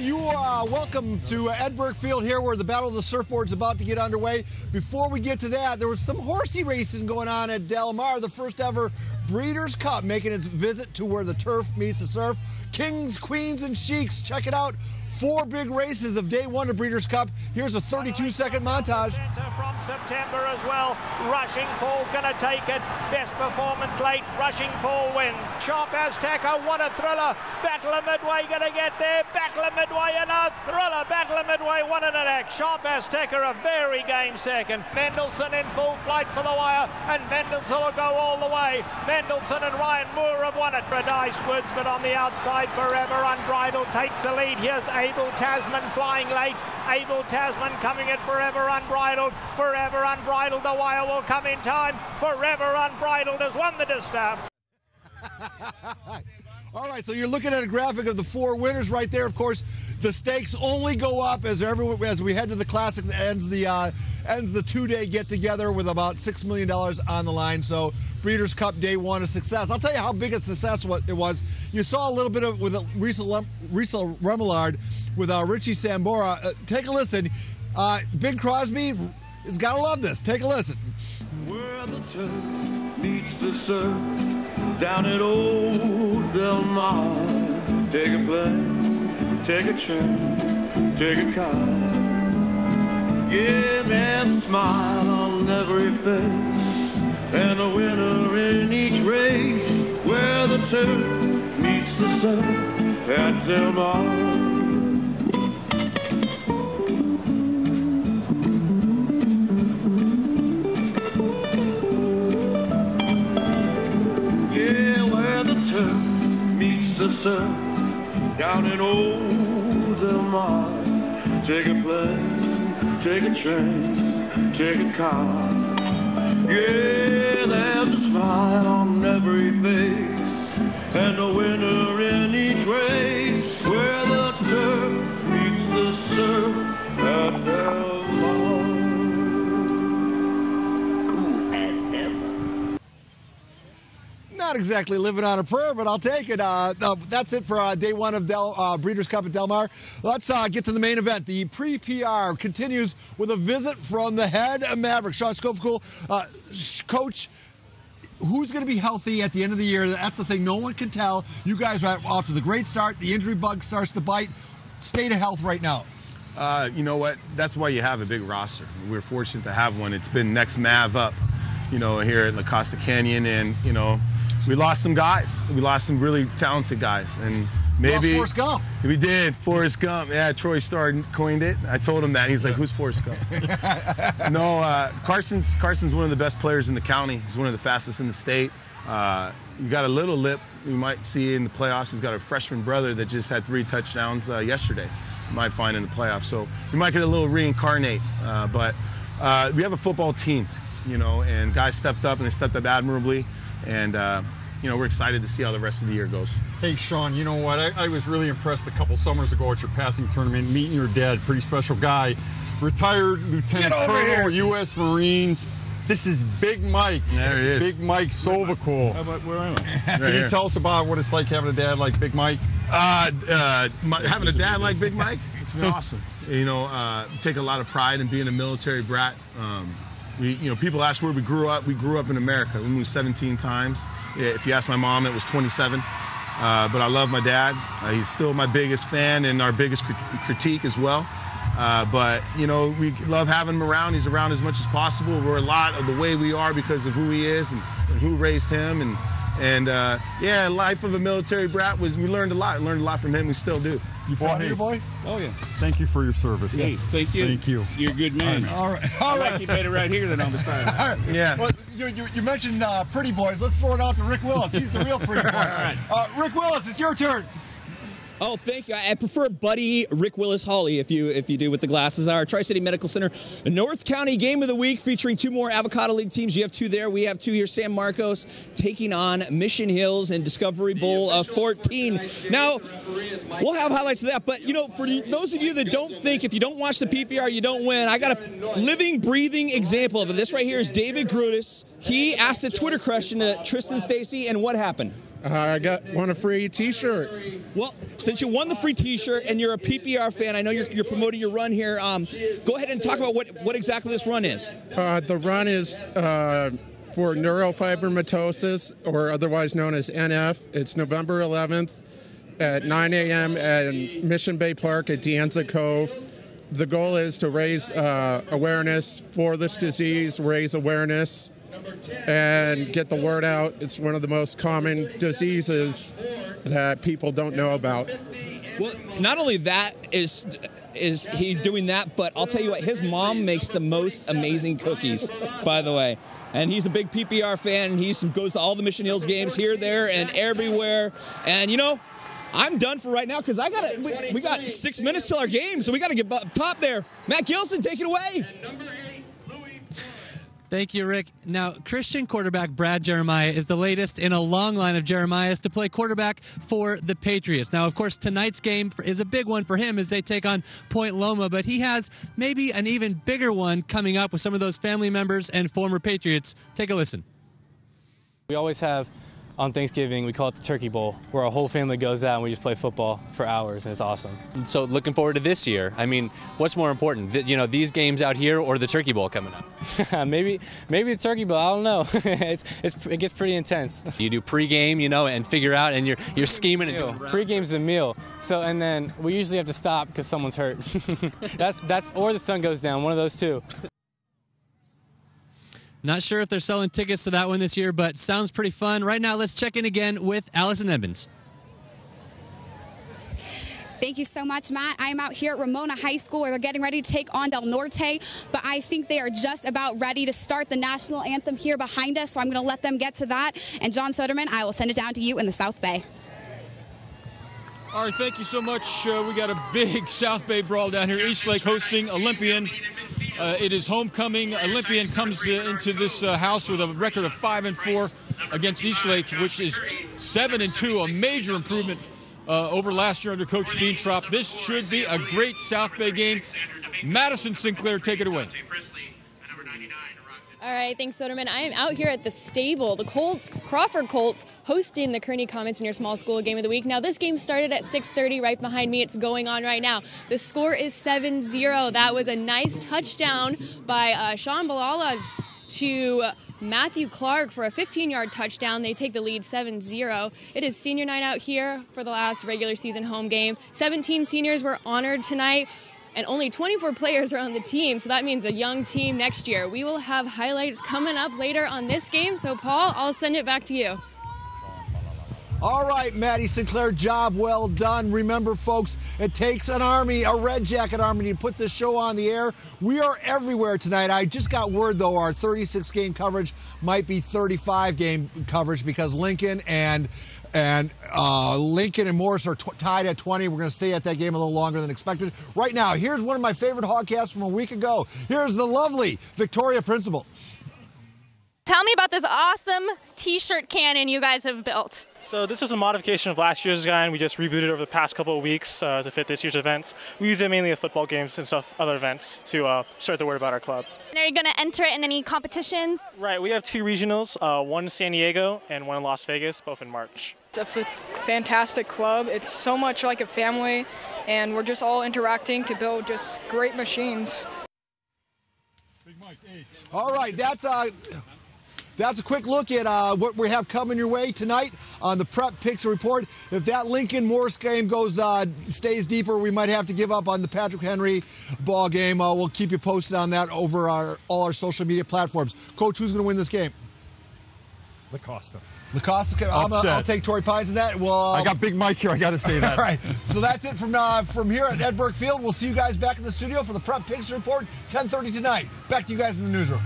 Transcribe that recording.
Welcome to Edberg Field here where the Battle of the Surfboard is about to get underway. Before we get to that, there was some horsey racing going on at Del Mar, the first ever Breeders' Cup making its visit to where the turf meets the surf. Kings, queens, and sheiks, check it out. 4 big races of day 1 of Breeders' Cup. Here's a 32-second montage. From September as well. Rushing Fall's going to take it. Best performance late. Rushing Fall wins. Sharp Azteca, what a thriller. Battle of Midway going to get there. Battle of Midway, another thriller. Battle of Midway, one in an act. Sharp Azteca, a very game second. Mendelssohn in full flight for the wire, and Mendelssohn will go all the way. Mendelssohn and Ryan Moore have won it. Paradise Woods, but on the outside, Forever Unbridled takes the lead. Here's Abel Tasman flying late. Abel Tasman coming at Forever Unbridled. Forever Unbridled, the wire will come in time. Forever Unbridled has won the distaff. All right, so you're looking at a graphic of the 4 winners right there. Of course, the stakes only go up as we head to the Classic that ends the 2-day get-together with about $6 million on the line. So Breeders' Cup Day 1 a success. I'll tell you how big a success it was. You saw a little bit of with Risa Remillard with Richie Sambora. Take a listen. Bing Crosby has got to love this. Take a listen. Where the turf meets the surf, down at old Del Mar. Take a plane, take a train, take a car. Yeah, there's a smile on every face, and a winner in each race. Where the turf meets the surf at Del Mar. Meets the surf down in old Del Mar. Take a plane, take a train, take a car. Yeah, there's a smile on every face, and a winner in each race. Where the turf meets the surf at Del Mar. Not exactly living on a prayer, but I'll take it. That's it for day 1 of Breeders' Cup at Del Mar. Let's get to the main event. The Pre-PPR continues with a visit from the head of Maverick, Sean Scoficool. Coach, who's going to be healthy at the end of the year? That's the thing. No one can tell. You guys are off to the great start. The injury bug starts to bite. State of health right now. You know what? That's why you have a big roster. We're fortunate to have one. It's been next Mav up, here at La Costa Canyon, and, we lost some guys. We lost some really talented guys, and maybe Forrest Gump. We did. Forrest Gump. Yeah, Troy Starr coined it. I told him that. He's like, "Who's Forrest Gump?" No, Carson's one of the best players in the county. He's one of the fastest in the state. You got a little lip. You might see in the playoffs. He's got a freshman brother that just had 3 touchdowns yesterday. You might find in the playoffs. So we might get a little reincarnate. But we have a football team, and guys stepped up, and they stepped up admirably. And, we're excited to see how the rest of the year goes. Hey, Sean, you know what? I was really impressed a couple summers ago at your passing tournament, meeting your dad, pretty special guy. Retired Lieutenant Colonel, U.S. Marines. This is Big Mike. There he is. Big Mike Sovacool. How about where am I? Can you tell us about what it's like having a dad like Big Mike? Having a dad like Big Mike, it's been awesome. Take a lot of pride in being a military brat. People ask where we grew up. We grew up in America. We moved 17 times. If you ask my mom, it was 27. But I love my dad. He's still my biggest fan and our biggest critique as well. But we love having him around. He's around as much as possible. We're a lot of the way we are because of who he is and who raised him. And life of a military brat we learned a lot. I learned a lot from him. We still do. You proud of your boy? Oh, yeah. Thank you for your service. Hey, thank you. Thank you. You're a good man. All right. I like you better right here than on the side. All right. Yeah. Well, you mentioned pretty boys. Let's throw it out to Rick Willis. He's the real pretty boy. All right. Rick Willis, it's your turn. Oh, thank you. I prefer Buddy Rick Willis Hawley if you do with the glasses. Our Tri-City Medical Center North County Game of the Week featuring 2 more Avocado League teams. You have 2 there. We have 2 here. San Marcos taking on Mission Hills in Discovery Bowl 14. Now, we'll have highlights of that. But, for those of you that don't think if you don't watch the PPR, you don't win, I got a living, breathing example of it. This right here is David Grutis. He asked a Twitter question to Tristan Stacy, and what happened? I won a free T-shirt. Well, since you won the free T-shirt and you're a PPR fan, I know you're promoting your run here. Go ahead and talk about what exactly this run is. The run is for neurofibromatosis, or otherwise known as NF. It's November 11th at 9 a.m. at Mission Bay Park at De Anza Cove. The goal is to raise awareness for this disease, raise awareness, and get the word out. It's one of the most common diseases that people don't know about. Well, not only that is he doing that, but I'll tell you what, his mom makes the most amazing cookies, by the way. And he's a big PPR fan, and he goes to all the Mission Hills games here, there, and everywhere. And, you know, I'm done for right now because we got 6 minutes till our game, so we got to get up top there. Matt Gilson, take it away. Thank you, Rick. Now, Christian quarterback Brad Jeremiah is the latest in a long line of Jeremiahs to play quarterback for the Patriots. Now, of course, tonight's game is a big one for him as they take on Point Loma, but he has maybe an even bigger one coming up with some of those family members and former Patriots. Take a listen. We always have, on Thanksgiving, we call it the Turkey Bowl, where our whole family goes out and we just play football for hours, and it's awesome. So looking forward to this year. I mean, what's more important, these games out here or the Turkey Bowl coming up? maybe the Turkey Bowl, I don't know. It gets pretty intense. You do pregame, and figure out, and you're scheming and doing. Pregame's a meal. So, and then we usually have to stop because someone's hurt. that's or the sun goes down, one of those two. Not sure if they're selling tickets to that one this year, but sounds pretty fun. Right now, let's check in again with Allison Edmonds. Thank you so much, Matt. I am out here at Ramona High School where they're getting ready to take on Del Norte, but I think they are just about ready to start the national anthem here behind us, so I'm going to let them get to that. And John Soderman, I will send it down to you in the South Bay. All right, thank you so much. We got a big South Bay brawl down here. Eastlake hosting Olympian. It is homecoming. Olympian comes into this house with a record of 5-4 against Eastlake, which is 7-2, a major improvement over last year under Coach Dean Trop. This should be a great South Bay game. Madison Sinclair, take it away. All right, thanks, Soderman. I am out here at the stable. The Crawford Colts, hosting the Kearney Common Senior Small School Game of the Week. Now, this game started at 6:30 right behind me. It's going on right now. The score is 7-0. That was a nice touchdown by Sean Balala to Matthew Clark for a 15-yard touchdown. They take the lead 7-0. It is senior night out here for the last regular season home game. 17 seniors were honored tonight, and only 24 players are on the team, so that means a young team next year. We will have highlights coming up later on this game, so Paul, I'll send it back to you. All right, Maddie Sinclair, job well done. Remember, folks, it takes an army, a Red Jacket army, to put this show on the air. We are everywhere tonight. I just got word, though, our 36-game coverage might be 35-game coverage because Lincoln and Morris are tied at 20. We're going to stay at that game a little longer than expected. Right now, here's one of my favorite Hogcasts from a week ago. Here's the lovely Victoria Principal. Tell me about this awesome T-shirt cannon you guys have built. So this is a modification of last year's design. We just rebooted over the past couple of weeks to fit this year's events. We use it mainly at football games and stuff, other events, to spread the word about our club. And are you going to enter it in any competitions? Right, we have 2 regionals, one in San Diego and one in Las Vegas, both in March. It's a fantastic club. It's so much like a family, and we're just all interacting to build just great machines. All right, that's a quick look at what we have coming your way tonight on the Prep Picks Report. If that Lincoln-Morris game stays deeper, we might have to give up on the Patrick Henry ball game. We'll keep you posted on that over all our social media platforms. Coach, who's going to win this game? LaCosta. LaCosta. I'll take Torrey Pines in that. I got Big Mike here. I got to say that. All right. So that's it from here at Ed Burke Field. We'll see you guys back in the studio for the Prep Picks Report, 10:30 tonight. Back to you guys in the newsroom.